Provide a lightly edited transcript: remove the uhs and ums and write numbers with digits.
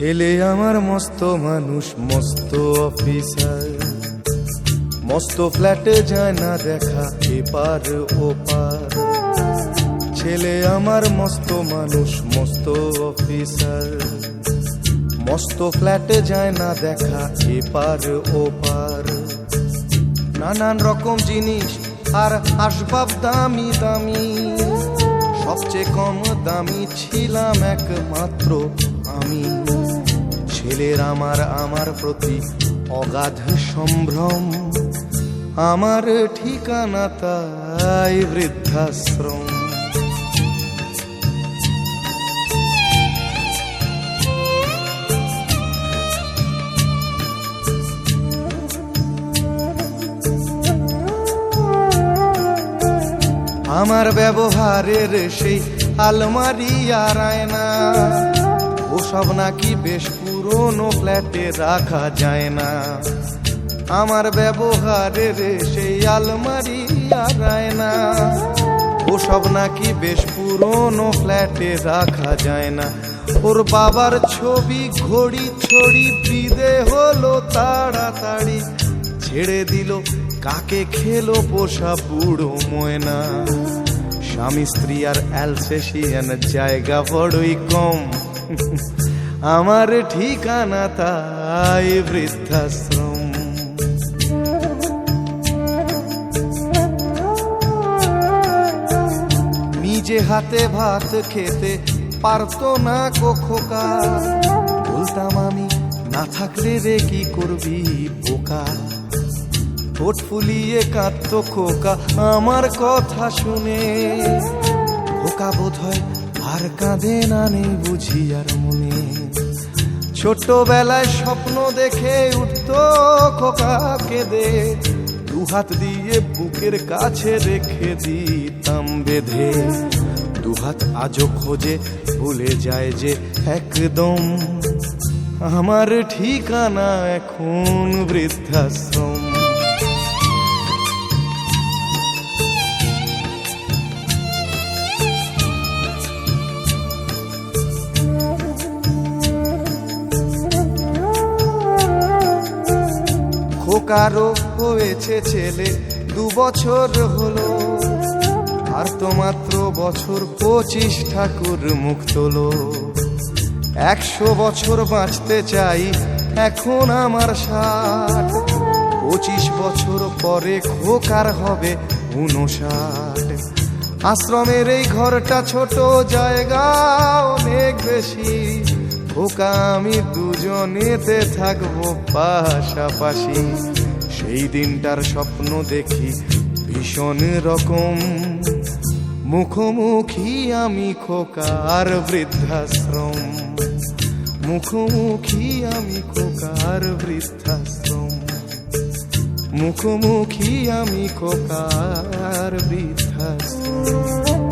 ছেলে আমার মস্ত মানুষ, মস্ত অফিসার, মস্ত ফ্ল্যাটে যায় না দেখা এপার ওপার। ছেলে আমার মস্ত মানুষ, মস্ত অফিসার, মস্ত ফ্ল্যাটে যায় না দেখা এপার ওপার। নানান রকম জিনিস আর আসবাব দামি দামি, সবচেয়ে কম দামি ছিলাম একমাত্র আমি। ছেলের আমার প্রতি অগাধ সম্ভ্রম, আমার ঠিকানা তাই বৃদ্ধাশ্রম। আমার ব্যবহারের সেই আলমারি আর আয়না, ওসব নাকি বেশ পুরনো ফ্ল্যাটে রাখা যায় না। আমার ব্যবহারের সেই আলমারি আর আয়না, ওসব নাকি বেশ পুরনো ফ্ল্যাটে রাখা যায় না। ওর বাবার ছবি ঘড়ি ছড়ি বিদে হলো তাড়াতাড়ি, ছেড়ে দিল কাকে খেলো পোষা বুড়ো ময়না। স্বামী স্ত্রী আর অ্যালসেশিয়ান জায়গা বড়ই কম, আমার ঠিকানা তাই বৃদ্ধাশ্রম। নিজে হাতে ভাত খেতে পারতো না খোকা, বলতাম আমি না থাকলে রে কি করবি বোকা। ঠোঁট ফুলিয়ে কাঁদতো খোকা আমার কথা শুনে, খোকা বোধহয় আর কাঁদে না, নেই বুঝি আর মনে। ছোটবেলায় স্বপ্ন দেখে উঠতো খোকা কেঁদে, দুহাত দিয়ে বুকের কাছে রেখে দিতাম বেঁধে। দুহাত আজও খোঁজে ভুলে যায় যে একদম, আমার ঠিকানা এখন বৃদ্ধাশ্রম। খোকারও হয়েছে ছেলে 2 বছর হলো, আর তো মাত্র বছর 25 ঠাকুর মুখ তোলো। 100 বছর বাঁচতে চাই এখন আমার 60, 25 বছর পরে খোকার হবে 59। আশ্রমের এই ঘরটা ছোট, জায়গা অনেক বেশি, খোকা আমি দুজনেতে থাকবো পাশাপাশি। সেই দিনটার স্বপ্ন দেখি ভীষণ রকম, মুখোমুখি আমি খোকার বৃদ্ধাশ্রম। মুখোমুখি আমি খোকার বৃদ্ধাশ্রম, মুখোমুখি আমি খোকার বৃদ্ধাশ্রম।